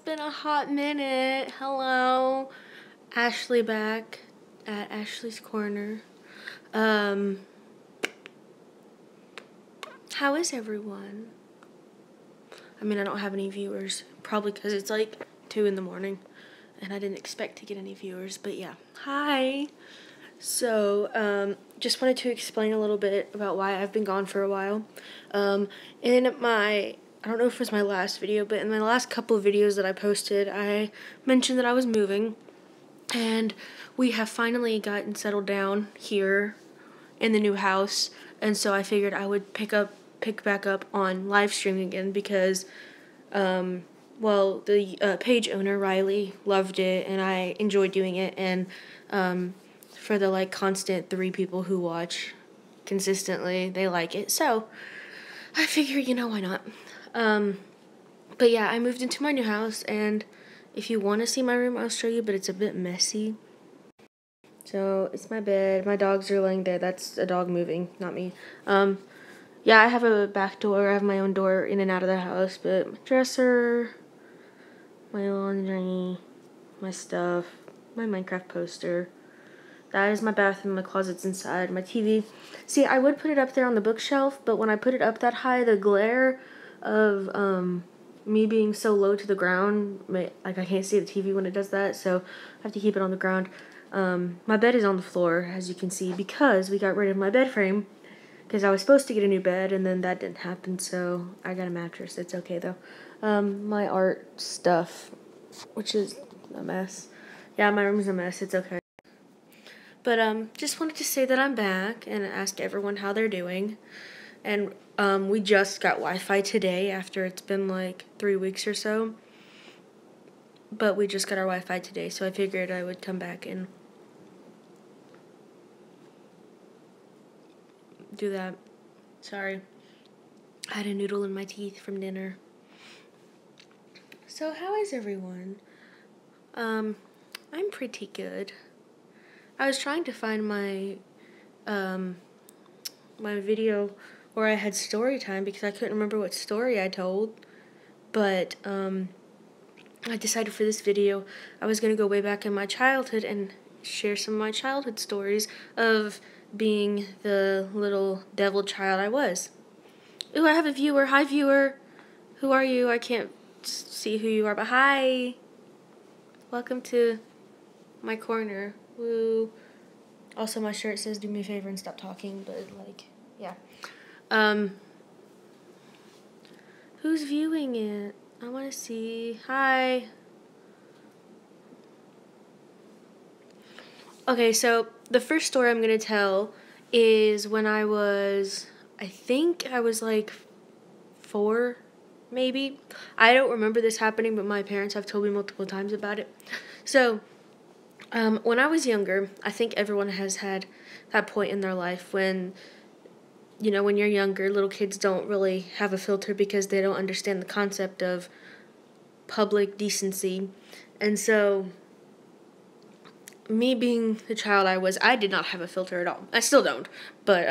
been a hot minute. Hello. Ashley back at Ashley's Corner. How is everyone? I mean, I don't have any viewers. Probably because it's like 2 in the morning. And I didn't expect to get any viewers. But yeah. Hi. So, just wanted to explain a little bit about why I've been gone for a while. I don't know if it was my last video, but in my last couple of videos that I posted, I mentioned that I was moving, and we have finally gotten settled down here in the new house, and so I figured I would pick back up on live streaming again because, the page owner, Riley, loved it, and I enjoyed doing it, and, for the, constant 3 people who watch consistently, they like it, so I figured, why not? But yeah, I moved into my new house, and if you want to see my room, I'll show you, but it's a bit messy. So, it's my bed, my dogs are laying there, that's a dog moving, not me. Yeah, I have a back door, I have my own door in and out of the house, but my dresser, my laundry, my stuff, my Minecraft poster. That is my bathroom, my closet's inside, my TV. See, I would put it up there on the bookshelf, but when I put it up that high, the glare of me being so low to the ground, I can't see the TV when it does that, so I have to keep it on the ground. My bed is on the floor, as you can see, because we got rid of my bed frame, because I was supposed to get a new bed, and then that didn't happen, so I got a mattress. It's okay, though. My art stuff, which is a mess. Yeah, my room's a mess. It's okay. But, just wanted to say that I'm back and ask everyone how they're doing. And, we just got Wi-Fi today after it's been, 3 weeks or so. But we just got our Wi-Fi today, so I figured I would come back and do that. Sorry. I had a noodle in my teeth from dinner. So, how is everyone? I'm pretty good. I was trying to find my video where I had story time because I couldn't remember what story I told. But, I decided for this video I was going to go way back in my childhood and share some of my childhood stories of being the little devil child I was. Ooh, I have a viewer. Hi, viewer. Who are you? I can't see who you are, but hi. Welcome to my corner. Woo. Also, my shirt says, do me a favor and stop talking, but, yeah. Who's viewing it? I want to see. Hi. Okay, so the first story I'm going to tell is when I think I was 4, maybe. I don't remember this happening, but my parents have told me multiple times about it. So, when I was younger, I think everyone has had that point in their life when, when you're younger, little kids don't really have a filter because they don't understand the concept of public decency. And so, me being the child I was, I did not have a filter at all. I still don't. But,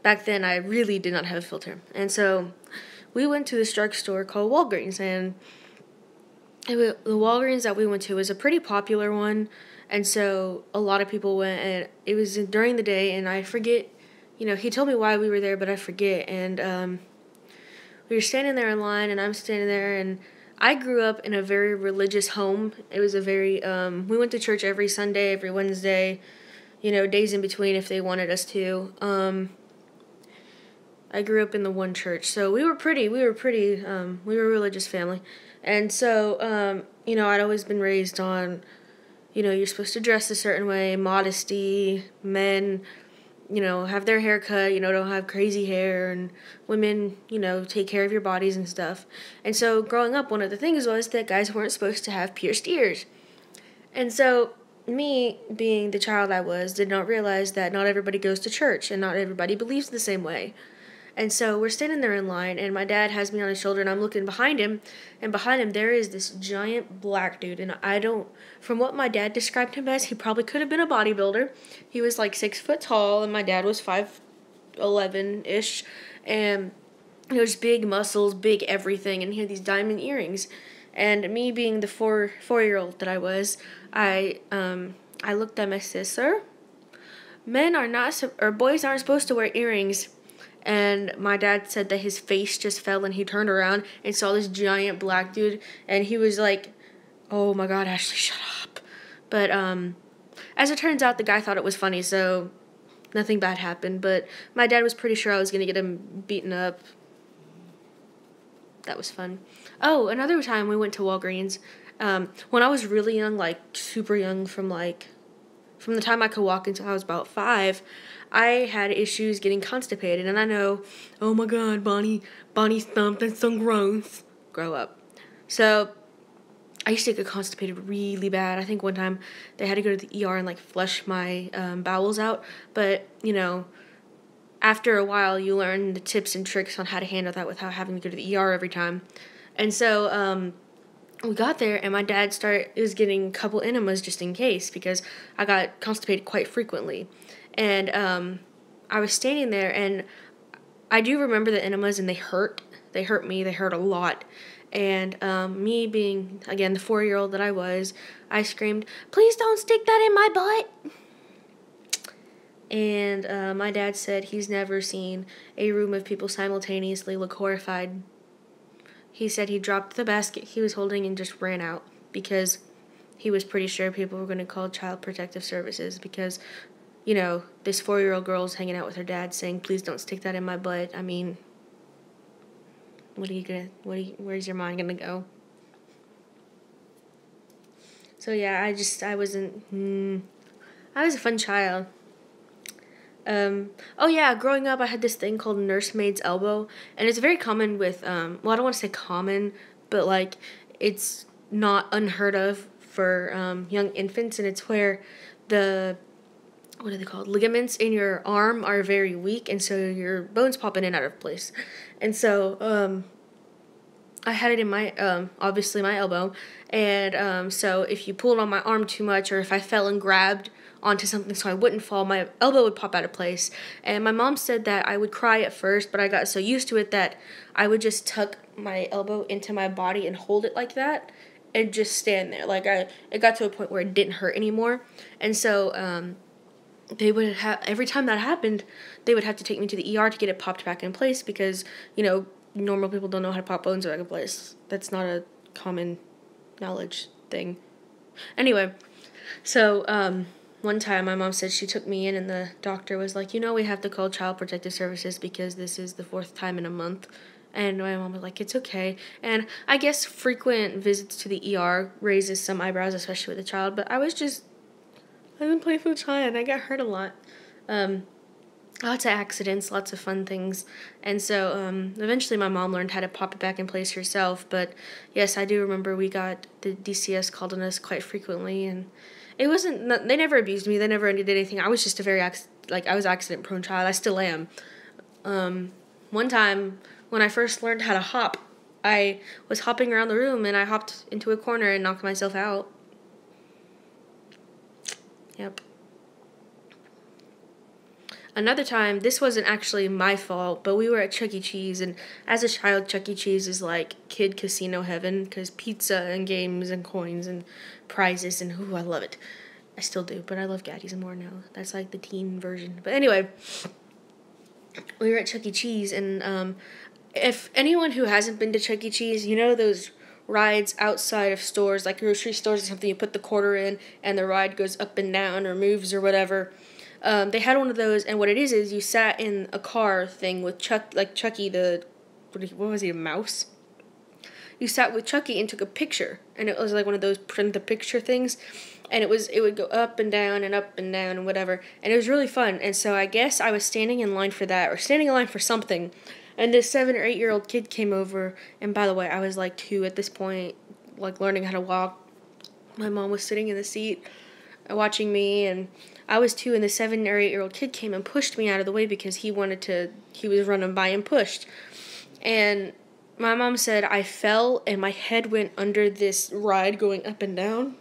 back then, I really did not have a filter. And so, we went to this drugstore called Walgreens, and the Walgreens that we went to was a pretty popular one, and so a lot of people went, and it was during the day, and I forget, he told me why we were there, but I forget, and we were standing there in line, and I'm standing there, and I grew up in a very religious home. It was a very, we went to church every Sunday, every Wednesday, days in between if they wanted us to. I grew up in the one church, so we were a religious family. And so, I'd always been raised on, you're supposed to dress a certain way, modesty, men, have their hair cut, don't have crazy hair, and women, take care of your bodies and stuff. And so, growing up, one of the things was that guys weren't supposed to have pierced ears. And so, me, being the child I was, did not realize that not everybody goes to church, and not everybody believes the same way. And so we're standing there in line, and my dad has me on his shoulder, and I'm looking behind him, and behind him there is this giant black dude, and from what my dad described him as, he probably could have been a bodybuilder. He was 6 foot tall, and my dad was 5'11"-ish, and he was big muscles, big everything, and he had these diamond earrings. And me being the four-year-old that I was, I looked at him. I said, "Sir, men are not or boys aren't supposed to wear earrings." And my dad said that his face just fell and he turned around and saw this giant black dude, and he was like, "Oh my God, Ashley, shut up." But as it turns out, the guy thought it was funny, so nothing bad happened. But my dad was pretty sure I was gonna get him beaten up. That was fun. Oh, another time we went to Walgreens. When I was really young, like super young, from the time I could walk until I was about 5, I had issues getting constipated. And I know, oh my God, Bonnie Stump, that's so gross. Grow up. So I used to get constipated really bad. I think one time they had to go to the ER and like flush my bowels out. But, after a while, you learn the tips and tricks on how to handle that without having to go to the ER every time. And so we got there, and my dad was getting a couple enemas just in case, because I got constipated quite frequently. And I was standing there, and I do remember the enemas, and they hurt. They hurt me. They hurt a lot. And me being, again, the 4-year-old that I was, I screamed, "Please don't stick that in my butt!" And my dad said he's never seen a room of people simultaneously look horrified. He said he dropped the basket he was holding and just ran out because he was pretty sure people were going to call Child Protective Services because, this 4-year-old girl's hanging out with her dad saying, "Please don't stick that in my butt." I mean, where's your mind going to go? So yeah, I was a fun child. Growing up, I had this thing called nursemaid's elbow, and it's very common with, I don't want to say common, but, like, it's not unheard of for young infants, and it's where what are they called? Ligaments in your arm are very weak, and so your bones pop in and out of place. And so, I had it in my, obviously my elbow, and so if you pulled on my arm too much, or if I fell and grabbed onto something so I wouldn't fall, my elbow would pop out of place. And my mom said that I would cry at first, but I got so used to it that I would just tuck my elbow into my body and hold it like that and just stand there. Like, it got to a point where it didn't hurt anymore. And so, they would have, every time that happened, they would have to take me to the ER to get it popped back in place because, normal people don't know how to pop bones back in place. That's not a common knowledge thing. Anyway, so, one time my mom said she took me in and the doctor was like, we have to call Child Protective Services because this is the 4th time in a month. And my mom was like, "It's okay." And I guess frequent visits to the ER raises some eyebrows, especially with a child. But I've been playful child. I got hurt a lot. Lots of accidents, lots of fun things. And so eventually my mom learned how to pop it back in place herself. But yes, I do remember we got the DCS called on us quite frequently, and it wasn't, they never abused me, they never did anything. I was just a very, I was accident-prone child. I still am. One time, when I first learned how to hop, I was hopping around the room, and I hopped into a corner and knocked myself out. Yep. Another time, this wasn't actually my fault, but we were at Chuck E. Cheese, and as a child, Chuck E. Cheese is like kid casino heaven, because pizza and games and coins and prizes, and I love it. I still do, but I love Gaddies more now. That's like the teen version. But anyway, we were at Chuck E. Cheese, and if anyone who hasn't been to Chuck E. Cheese, those rides outside of stores, like grocery stores or something, you put the quarter in, and the ride goes up and down or moves or whatever. They had one of those, and what it is you sat in a car thing with Chucky, what was he, a mouse? You sat with Chucky and took a picture, and it was like one of those print the picture things, and it would go up and down and whatever, and it was really fun. And so I guess I was standing in line for that, or standing in line for something, and this 7 or 8-year-old kid came over, and by the way, I was like 2 at this point, like learning how to walk. My mom was sitting in the seat watching me, and I was 2, and the 7 or 8-year-old kid came and pushed me out of the way because he was running by and pushed. And my mom said I fell, and my head went under this ride going up and down.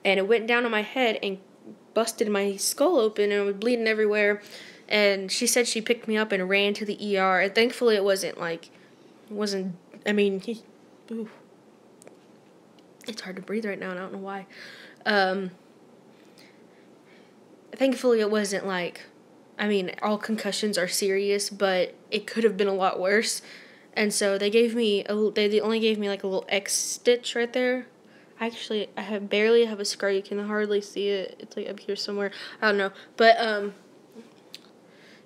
And it went down on my head and busted my skull open, and it was bleeding everywhere. And she said she picked me up and ran to the ER. And thankfully it wasn't, It's hard to breathe right now, and I don't know why. Thankfully, it wasn't like, I mean, all concussions are serious, but it could have been a lot worse. And so they only gave me like a little X stitch right there. Actually, I barely have a scar. You can hardly see it. It's like up here somewhere. I don't know. But,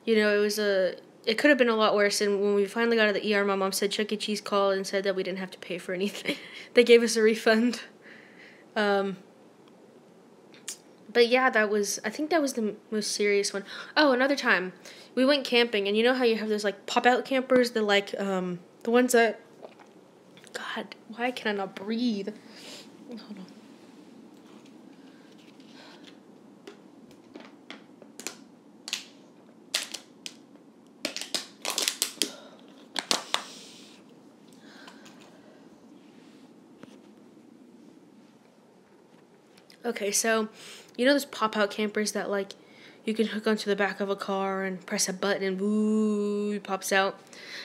it could have been a lot worse. And when we finally got to the ER, my mom said Chuck E. Cheese called and said that we didn't have to pay for anything. They gave us a refund. But yeah, I think that was the most serious one. Oh, another time, we went camping, and you know how you have those, like, pop-out campers, the ones that, God, why can I not breathe? Hold on. Okay, so, you know those pop-out campers that, like, you can hook onto the back of a car and press a button and woo, it pops out?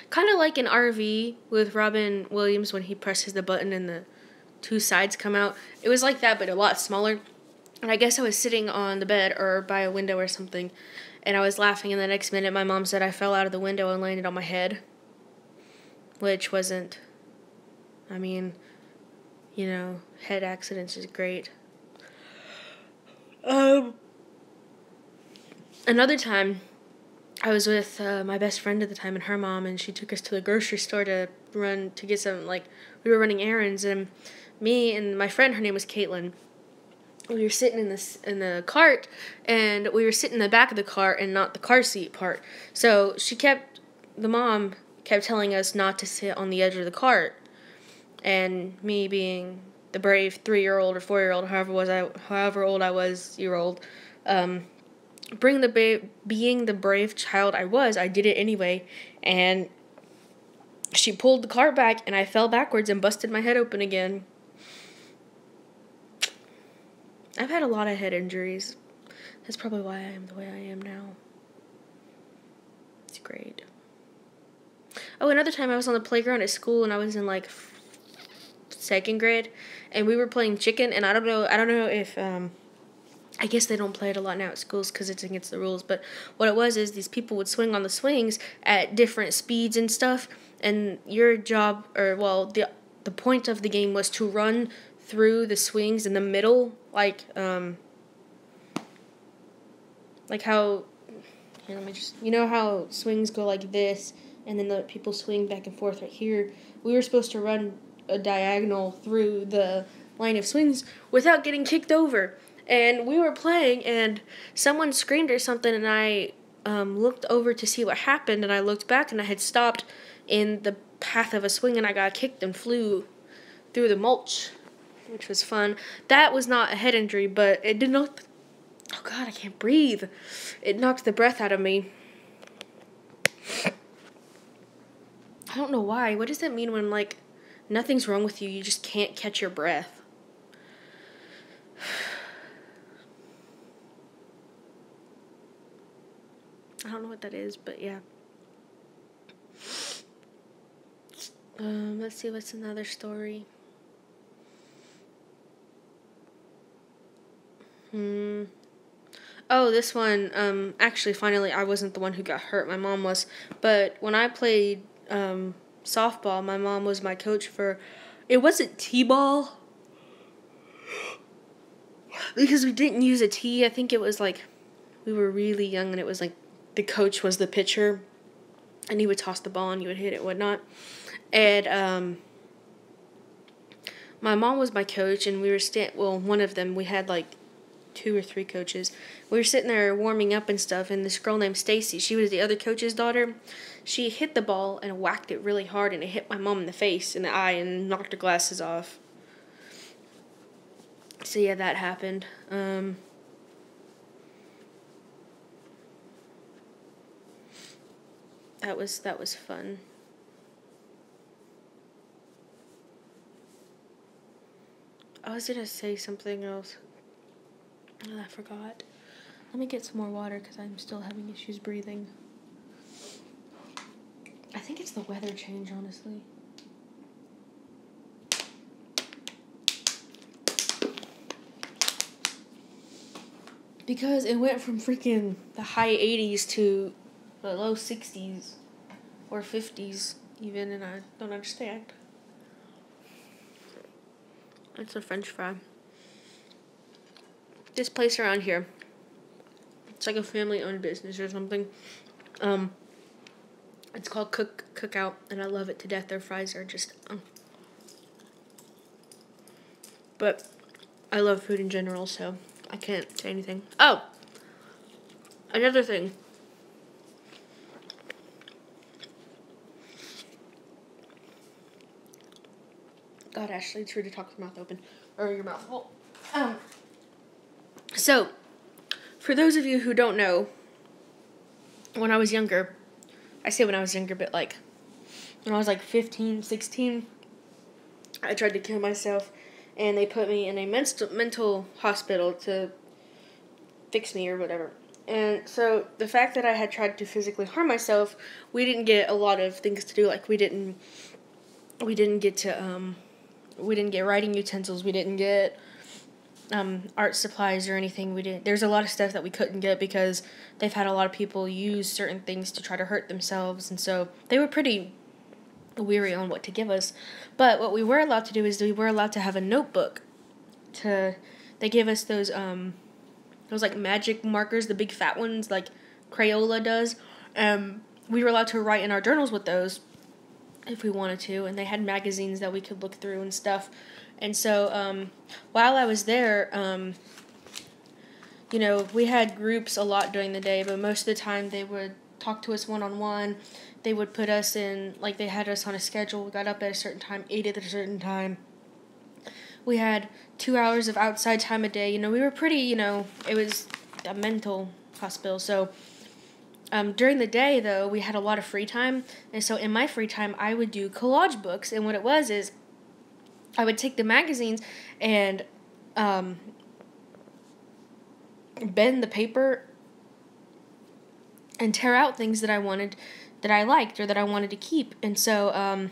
Kind of like an RV with Robin Williams when he presses the button and the two sides come out. It was like that, but a lot smaller. And I guess I was sitting on the bed or by a window or something, and I was laughing, and the next minute my mom said I fell out of the window and landed on my head, which wasn't, I mean, head accidents is great. Another time, I was with my best friend at the time and her mom, and she took us to the grocery store to get some, we were running errands, and me and my friend, her name was Caitlin, we were sitting in the cart, and we were sitting in the back of the cart and not the car seat part. So the mom kept telling us not to sit on the edge of the cart, and me being the brave 3-year-old or 4-year-old, however old I was, being the brave child I was, I did it anyway, and she pulled the cart back, and I fell backwards and busted my head open again. I've had a lot of head injuries. That's probably why I am the way I am now. It's great. Oh, another time I was on the playground at school, and I was in, 2nd grade, and we were playing chicken, and I don't know if, I guess they don't play it a lot now at schools because it's against the rules, but what it was is these people would swing on the swings at different speeds and stuff, and your job, the point of the game was to run through the swings in the middle, how, here, let me just, how swings go like this, and then the people swing back and forth right here. We were supposed to run a diagonal through the line of swings without getting kicked over. And we were playing, and someone screamed or something, and I looked over to see what happened, and I looked back, and I had stopped in the path of a swing, and I got kicked and flew through the mulch, which was fun. That was not a head injury, but it did not... Oh, God, I can't breathe. It knocked the breath out of me. I don't know why. What does that mean when, nothing's wrong with you, you just can't catch your breath? I don't know what that is, but yeah. Let's see, what's another story? Oh, this one, actually, finally, I wasn't the one who got hurt. My mom was. But when I played softball, my mom was my coach for... It wasn't T-ball, because we didn't use a tee. I think it was, we were really young, and it was, the coach was the pitcher, and he would toss the ball, and you would hit it and whatnot. And, my mom was my coach, and we were one of them, we had, 2 or 3 coaches. We were sitting there warming up and stuff, and this girl named Stacy, she was the other coach's daughter. She hit the ball and whacked it really hard, and it hit my mom in the face, in the eye, and knocked her glasses off. So yeah, that happened. That was fun. I was gonna say something else. Oh, I forgot. Let me get some more water because I'm still having issues breathing. I think it's the weather change, honestly. because it went from freaking the high 80s to the low 60s or 50s even, and I don't understand. It's a French fry. This place around here, it's like a family-owned business or something. It's called Cookout, and I love it to death. Their fries are just, but I love food in general, so I can't say anything. Oh, another thing. God, Ashley, it's rude to talk with your mouth open, or your mouth full. So, for those of you who don't know, when I was younger, I say when I was younger, but like, when I was like 15, 16, I tried to kill myself, and they put me in a mental hospital to fix me or whatever. And so, the fact that I had tried to physically harm myself, we didn't get a lot of things to do. Like, we didn't get writing utensils, we didn't get art supplies or anything. There's a lot of stuff that we couldn't get because they've had a lot of people use certain things to try to hurt themselves, and so they were pretty weary on what to give us. But what we were allowed to do is we were allowed to have a notebook. They gave us those like magic markers, the big fat ones like Crayola does. We were allowed to write in our journals with those if we wanted to, and they had magazines that we could look through and stuff. And so, while I was there, we had groups a lot during the day, but most of the time they would talk to us one-on-one. They would put us in, like, they had us on a schedule. We got up at a certain time, ate at a certain time. We had 2 hours of outside time a day. We were pretty, it was a mental hospital. So, during the day, though, we had a lot of free time. And so in my free time, I would do collage books. And what it was is I would take the magazines and bend the paper and tear out things that I liked, or that I wanted to keep. And so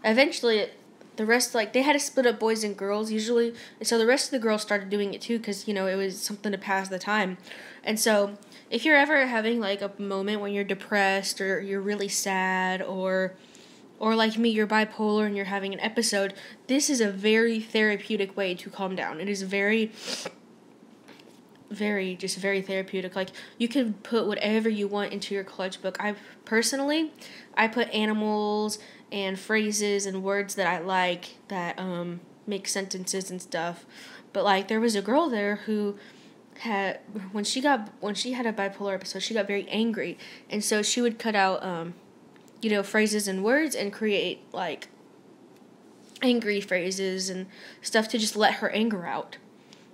eventually the rest, like, they had to split up boys and girls usually. And so the rest of the girls started doing it too because, it was something to pass the time. And so if you're ever having, like, a moment when you're depressed or you're really sad, or like me, you're bipolar and you're having an episode, this is a very therapeutic way to calm down. It is very, very therapeutic. Like, you can put whatever you want into your collage book. I put animals and phrases and words that I like that make sentences and stuff. But, like, there was a girl there who had, when she had a bipolar episode, she got very angry, and so she would cut out phrases and words and create, like, angry phrases and stuff to just let her anger out.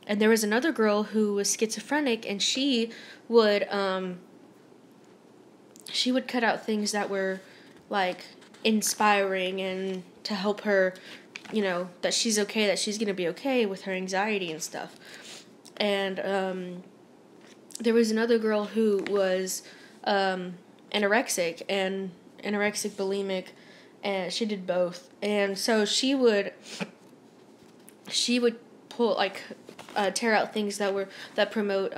And there was another girl who was schizophrenic, and she would cut out things that were, like, inspiring and to help her, that she's okay, that she's going to be okay with her anxiety and stuff. And there was another girl who was anorexic bulimic, and she did both. And so she would pull, like, tear out things that promote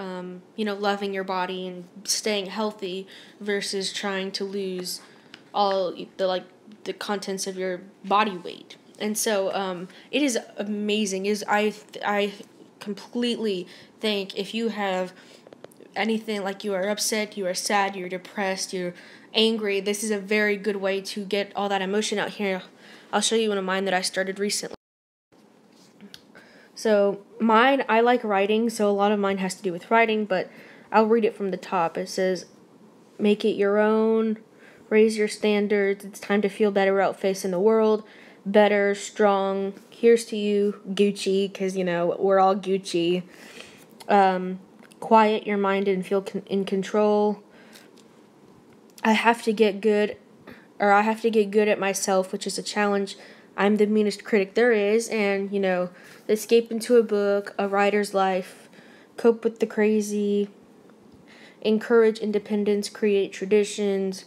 loving your body and staying healthy versus trying to lose all the contents of your body weight. And so it is amazing. I completely think if you have anything, like, you are upset, you are sad, you're depressed, you're angry, this is a very good way to get all that emotion out here. I'll show you one of mine that I started recently. So mine, I like writing, so a lot of mine has to do with writing, but I'll read it from the top. It says, make it your own, raise your standards, it's time to feel better out facing the world, better, strong, here's to you, Gucci, because, we're all Gucci. Quiet your mind and feel in control. I have to get good at myself, which is a challenge. I'm the meanest critic there is, and, escape into a book, a writer's life, cope with the crazy, encourage independence, create traditions,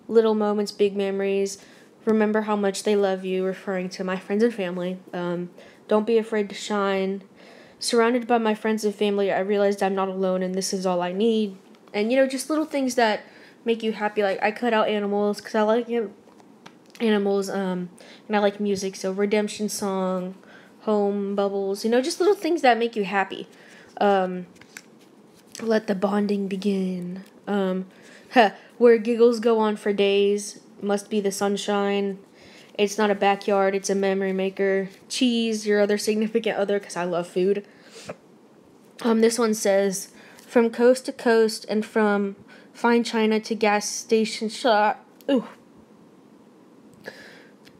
little moments, big memories, remember how much they love you, referring to my friends and family. Don't be afraid to shine, surrounded by my friends and family, I realized I'm not alone and this is all I need. And, just little things that make you happy. Like, I cut out animals because I like animals, and I like music. So, Redemption Song, Home, Bubbles, just little things that make you happy. Let the bonding begin. Where giggles go on for days, must be the sunshine. It's not a backyard, it's a memory maker. Cheese, your other significant other, because I love food. This one says, from coast to coast and from fine china to gas station shot.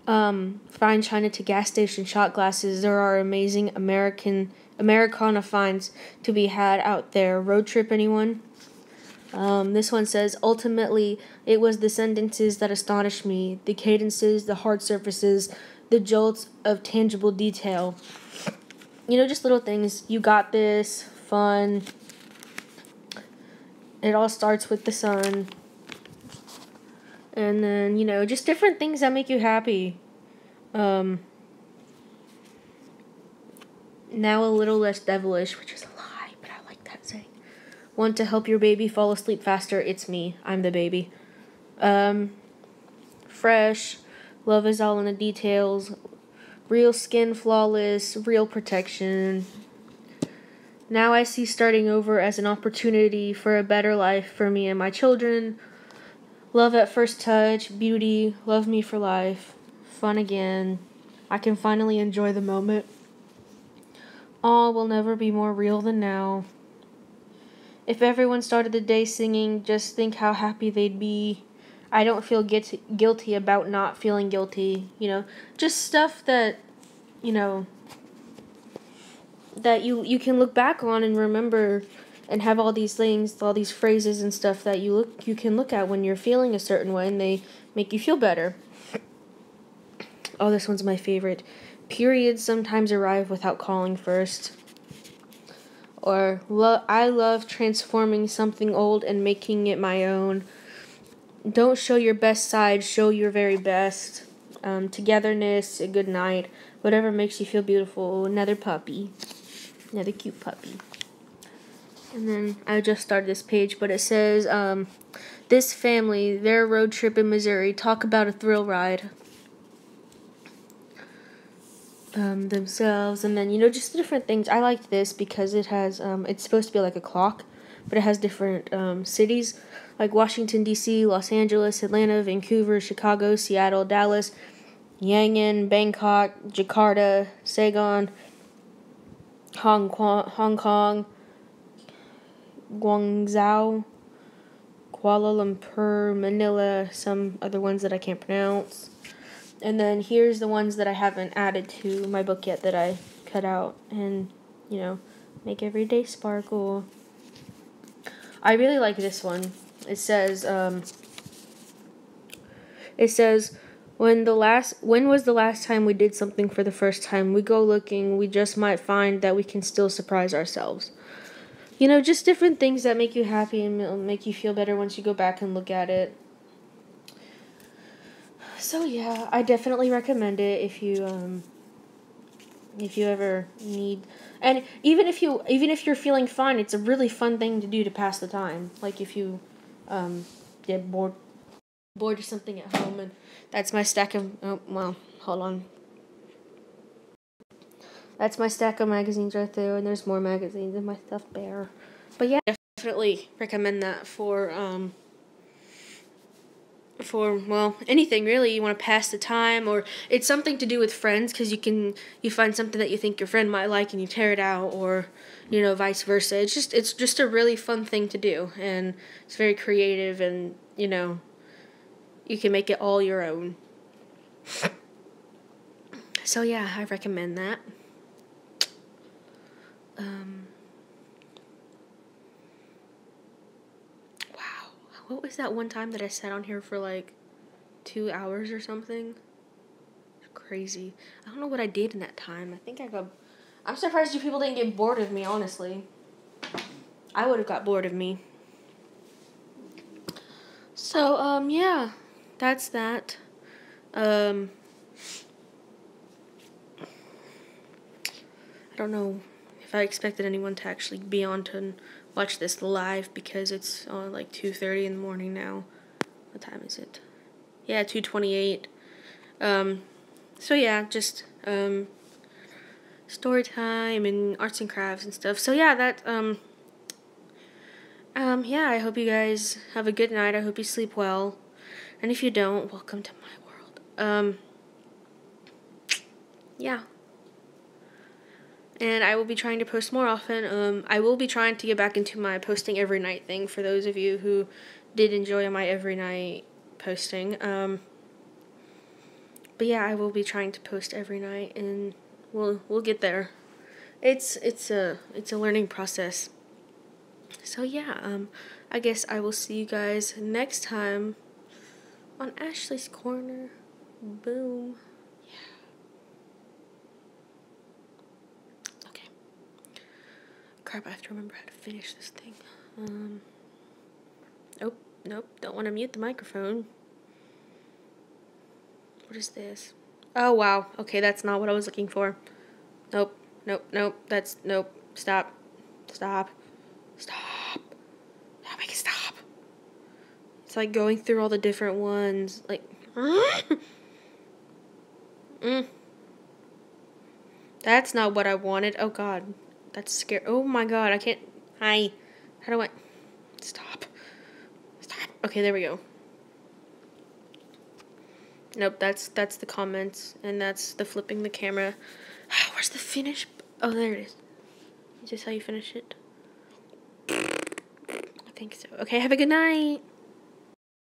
Fine china to gas station shot glasses. There are amazing Americana finds to be had out there. Road trip, anyone? This one says, ultimately, it was the sentences that astonished me, the cadences, the hard surfaces, the jolts of tangible detail. Just little things. You got this, fun. It all starts with the sun. And then, just different things that make you happy. Now a little less devilish, which is a lie, but I like that saying. Want to help your baby fall asleep faster? It's me. I'm the baby. Fresh. Love is all in the details. Real skin, flawless. Real protection. Now I see starting over as an opportunity for a better life for me and my children. Love at first touch. Beauty. Love me for life. Fun again. I can finally enjoy the moment. All will never be more real than now. If everyone started the day singing, just think how happy they'd be. I don't feel guilty about not feeling guilty. Just stuff that, that you can look back on and remember and have all these things, all these phrases and stuff that you can look at when you're feeling a certain way and they make you feel better. Oh, this one's my favorite. Periods sometimes arrive without calling first. Or, I love transforming something old and making it my own. Don't show your best side, show your very best. Togetherness, a good night, whatever makes you feel beautiful. Another puppy. Another cute puppy. And then I just started this page, but it says, this family, their road trip in Missouri, talk about a thrill ride. Themselves, and then just different things. I liked this because it has it's supposed to be like a clock, but it has different cities like Washington D.C., Los Angeles, Atlanta, Vancouver, Chicago, Seattle, Dallas, Yangon, Bangkok, Jakarta, Saigon, Hong Kong, Guangzhou, Kuala Lumpur, Manila, some other ones that I can't pronounce. And then here's the ones that I haven't added to my book yet that I cut out and, make every day sparkle. I really like this one. It says, when was the last time we did something for the first time? We go looking, we just might find that we can still surprise ourselves. Just different things that make you happy and make you feel better once you go back and look at it. So yeah, I definitely recommend it if you ever need, and even if you're feeling fine, it's a really fun thing to do to pass the time. Like if you get bored or something at home, and that's my stack of hold on. That's my stack of magazines right there, and there's more magazines in my stuffed bear. But yeah, definitely recommend that for anything really. You want to pass the time, or it's something to do with friends, because you find something that you think your friend might like and you tear it out, or vice versa. It's just a really fun thing to do, and it's very creative, and you can make it all your own. So yeah, I recommend that. Wow, what was that one time that I sat on here for like 2 hours or something? Crazy. I don't know what I did in that time. I'm surprised you people didn't get bored of me, honestly. I would have got bored of me. So, yeah. That's that. I don't know if I expected anyone to actually be on to watch this live, because it's like 2:30 in the morning now. What time is it? Yeah, 2:28. So yeah, just story time and arts and crafts and stuff. So yeah, yeah, I hope you guys have a good night. I hope you sleep well. And if you don't, welcome to my world. Yeah. And I will be trying to post more often. I will be trying to get back into my posting every night thing for those of you who did enjoy my every night posting. But yeah, I will be trying to post every night, and we'll get there. It's a learning process. So yeah, I guess I will see you guys next time on Ashley's Corner. Boom. Okay. Crap, I have to remember how to finish this thing. Nope, don't want to mute the microphone. What is this? Oh, wow. Okay, that's not what I was looking for. Nope. Nope. Stop. Stop. Make it stop. It's like going through all the different ones. Like, That's not what I wanted. Oh, God. That's scary. Oh, my God. I can't. Hi. How do I. Stop. Okay, there we go. Nope, that's the comments, and that's the flipping the camera. Where's the finish? Oh, there it is. Is this how you finish it? I think so. Okay, have a good night.